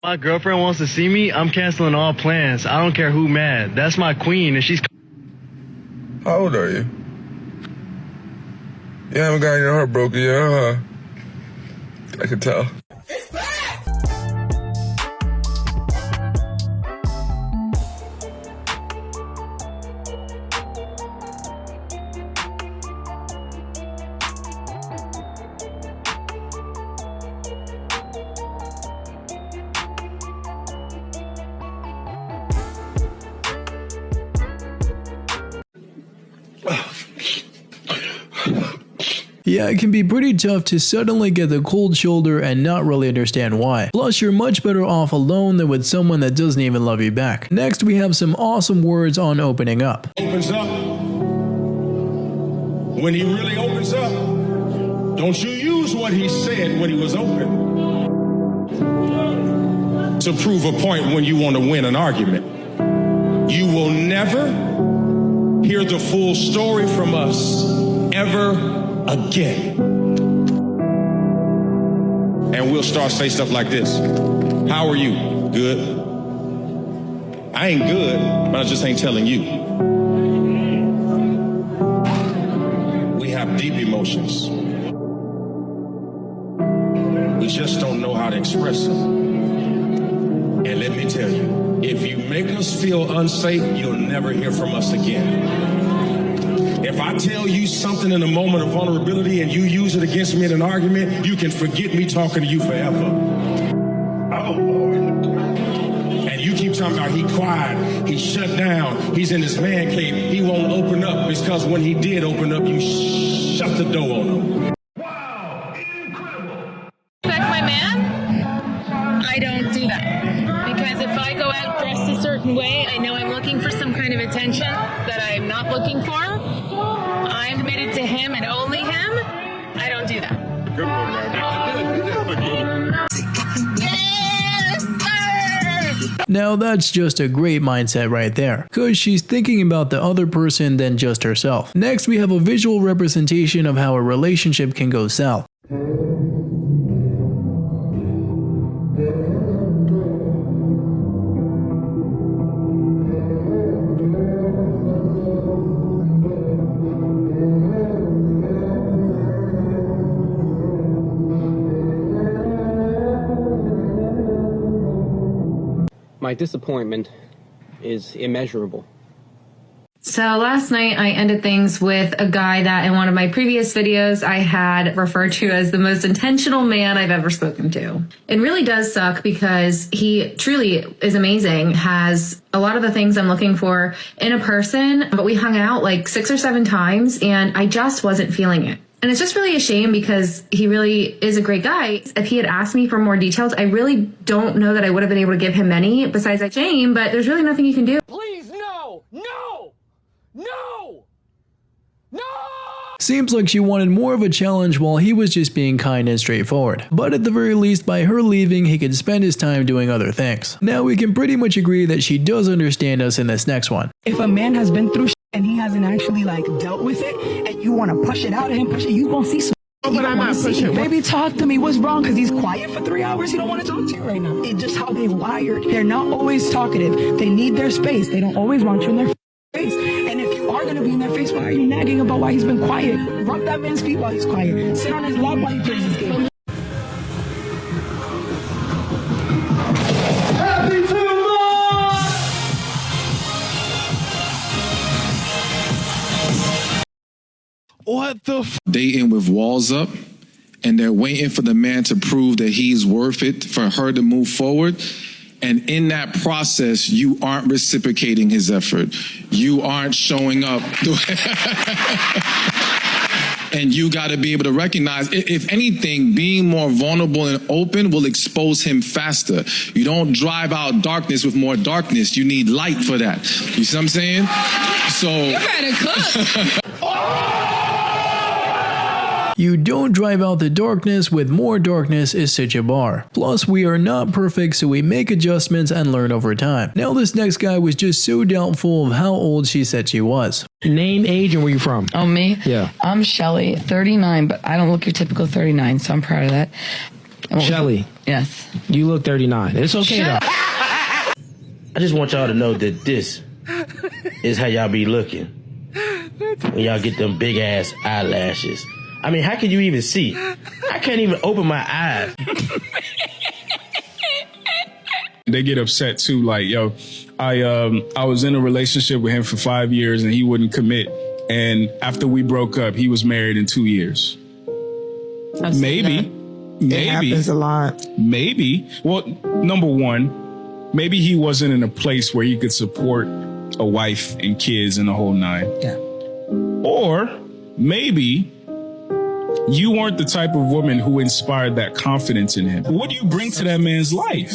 My girlfriend wants to see me, I'm canceling all plans. I don't care who mad. That's my queen, and she's... How old are you? You haven't gotten your heart broken yet, huh? I can tell. Yeah, it can be pretty tough to suddenly get the cold shoulder and not really understand why. Plus, you're much better off alone than with someone that doesn't even love you back. Next, we have some awesome words on opening up. Opens up. When he really opens up, don't you use what he said when he was open to prove a point when you want to win an argument. You will never hear the full story from us ever again. And we'll start to say stuff like this. How are you? Good. I ain't good, but I just ain't telling you. We have deep emotions. We just don't know how to express them. And let me tell you, if you make us feel unsafe, you'll never hear from us again. If I tell you something in a moment of vulnerability and you use it against me in an argument, you can forget me talking to you forever. Oh, Lord. And you keep talking about he quiet, he shut down, he's in his man cave, he won't open up because when he did open up, you shut the door on him. Wow, incredible. Respect my man? I don't do that. Because if I go out dressed a certain way, I know I'm looking for some kind of attention that I'm not looking for. I'm committed to him and only him. I don't do that. Good one, man. Now that's just a great mindset right there, cause she's thinking about the other person than just herself. Next, we have a visual representation of how a relationship can go south. My disappointment is immeasurable. So last night I ended things with a guy that in one of my previous videos I had referred to as the most intentional man I've ever spoken to. It really does suck because he truly is amazing, has a lot of the things I'm looking for in a person, but we hung out like 6 or 7 times and I just wasn't feeling it. And it's just really a shame because he really is a great guy. If he had asked me for more details, I really don't know that I would have been able to give him many besides that shame, but there's really nothing you can do. Please, no! No! No! No! Seems like she wanted more of a challenge while he was just being kind and straightforward. But at the very least, by her leaving, he could spend his time doing other things. Now we can pretty much agree that she does understand us in this next one. If a man has been through and he hasn't actually like dealt with it, and you want to push it out of him, you won't see some. But I'm not pushing. Baby, talk to me. What's wrong? Because he's quiet for 3 hours. He don't want to talk to you right now. It's just how they're wired. They're not always talkative. They need their space. They don't always want you in their face. And if you are going to be in their face, why are you nagging about why he's been quiet? Rub that man's feet while he's quiet. Sit on his lap while he plays his game. What the f? Dating with walls up, and they're waiting for the man to prove that he's worth it for her to move forward. And in that process, you aren't reciprocating his effort. You aren't showing up. And you got to be able to recognize, if anything, being more vulnerable and open will expose him faster. You don't drive out darkness with more darkness. You need light for that. You see what I'm saying? So You better cook. You don't drive out the darkness with more darkness is such a bar. Plus, we are not perfect, so we make adjustments and learn over time. Now this next guy was just so doubtful of how old she said she was. Name, age, and where you from? Oh, me? Yeah. I'm Shelly, 39, but I don't look your typical 39, so I'm proud of that. Shelly, Yes. you look 39. It's okay though. I just want y'all to know that this is how y'all be looking when y'all get them big ass eyelashes. I mean, how can you even see? I can't even open my eyes. They get upset too, like, yo, I was in a relationship with him for 5 years and he wouldn't commit. And after we broke up, he was married in 2 years. Maybe. It happens a lot. Maybe. Well, number one, maybe he wasn't in a place where he could support a wife and kids and the whole nine. Yeah. Or maybe you weren't the type of woman who inspired that confidence in him. What do you bring to that man's life?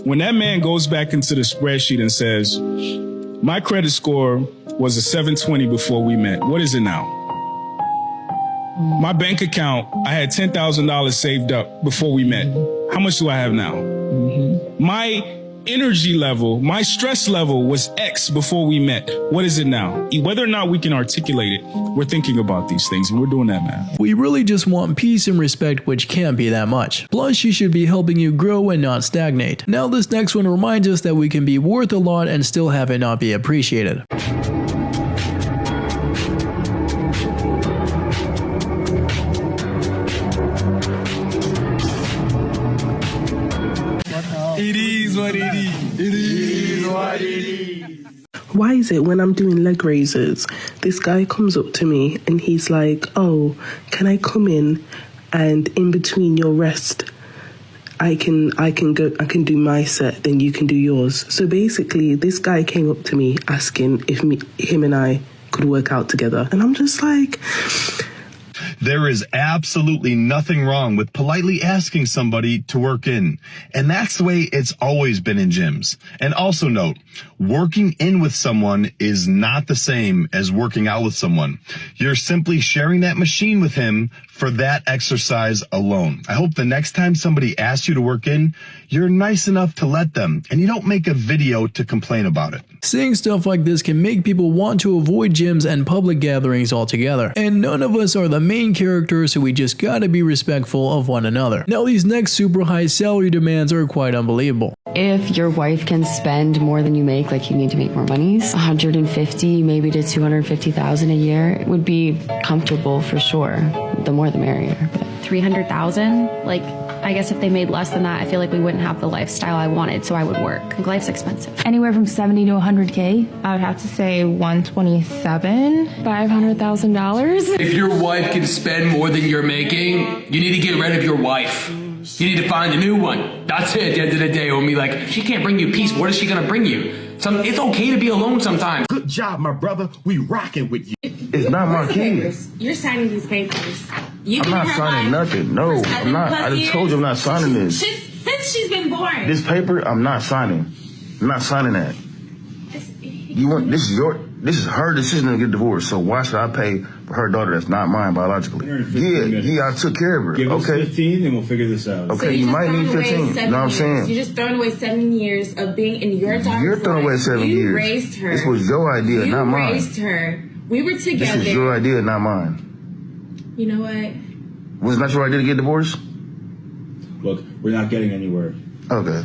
When that man goes back into the spreadsheet and says, my credit score was a 720 before we met. What is it now? My bank account, I had $10,000 saved up before we met. How much do I have now? My energy level, my stress level was X before we met. What is it now? Whether or not we can articulate it, we're thinking about these things and we're doing that, man. We really just want peace and respect, which can't be that much. Plus, she should be helping you grow and not stagnate. Now this next one reminds us that we can be worth a lot and still have it not be appreciated. It is what it is. It is what it is. Why is it when I'm doing leg raises, this guy comes up to me and he's like, oh, can I come in and in between your rest, I can do my set, then you can do yours. So basically, this guy came up to me asking if him and I could work out together. And I'm just like... There is absolutely nothing wrong with politely asking somebody to work in. And that's the way it's always been in gyms. And also note, working in with someone is not the same as working out with someone. You're simply sharing that machine with him for that exercise alone. I hope the next time somebody asks you to work in, you're nice enough to let them and you don't make a video to complain about it. Saying stuff like this can make people want to avoid gyms and public gatherings altogether. And none of us are the main characters, so we just gotta be respectful of one another. Now these next super high salary demands are quite unbelievable. If your wife can spend more than you make, like you need to make more monies, 150 maybe to 250,000 a year would be comfortable for sure. The more the merrier. 300,000, like I guess if they made less than that, I feel like we wouldn't have the lifestyle I wanted, so I would work. Like, life's expensive. Anywhere from 70 to 100K. I would have to say 127. $500,000. If your wife can spend more than you're making, you need to get rid of your wife. You need to find a new one. That's it. At the end of the day, it will be like, if she can't bring you peace, what is she gonna bring you? It's okay to be alone sometimes. Good job, my brother. We rocking with you. It's not my kids. You're signing these papers. I'm not signing nothing. No, I'm not. I just told you I'm not signing this. Since she's been born. This paper, I'm not signing. I'm not signing that. You want this is her decision to get divorced. So why should I pay for her daughter that's not mine biologically? Yeah, I took care of her. Give us 15 and we'll figure this out. Okay, so you might need 15. You know what I'm saying? You're just throwing away 7 years of being in your daughter's life. You're throwing away 7 years. You raised her. This was your idea, not mine. You raised her. We were together. This was your idea, not mine. You know what? Was it not your idea to get divorced? Look, we're not getting anywhere. Okay.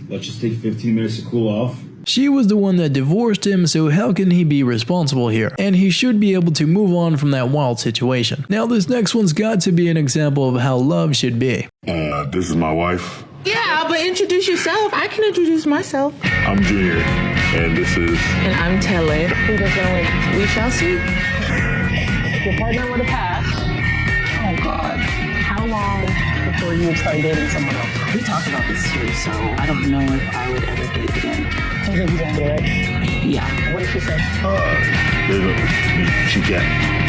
Let's just take 15 minutes to cool off. She was the one that divorced him, so how can he be responsible here? And he should be able to move on from that wild situation. Now this next one's got to be an example of how love should be. This is my wife. Yeah, but introduce yourself. I can introduce myself. I'm Junior, and this is... And I'm Telly. Who does that? We shall see. Your partner would have passed. Oh, God. How long before you would start dating someone else? We talked about this too, so I don't know if I would ever date again. She's exactly right. Yeah. What did she say? She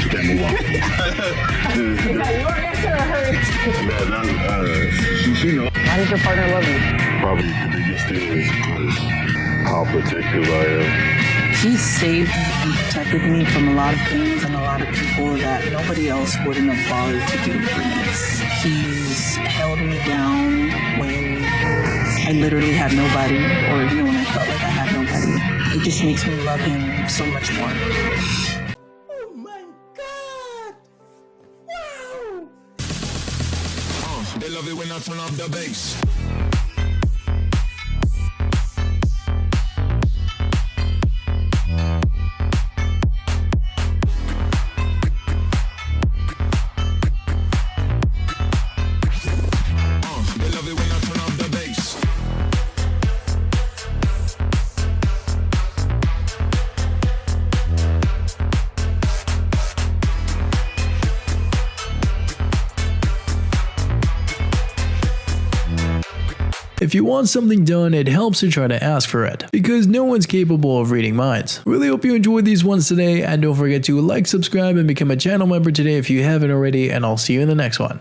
can't move on. Is that your answer or her answer? She knows. How does your partner love you? Probably the biggest thing is how protective I am. He's saved and protected me from a lot of things and a lot of people that nobody else wouldn't have bothered to do for me. He's held me down when I literally had nobody, or when I felt like I had nobody. It just makes me love him so much more. Oh my God! Wow! They love it when when I turn up the bass. They love it when I turn up the bass. If you want something done, it helps to try to ask for it, because no one's capable of reading minds. Really hope you enjoyed these ones today, and don't forget to like, subscribe, and become a channel member today if you haven't already, and I'll see you in the next one.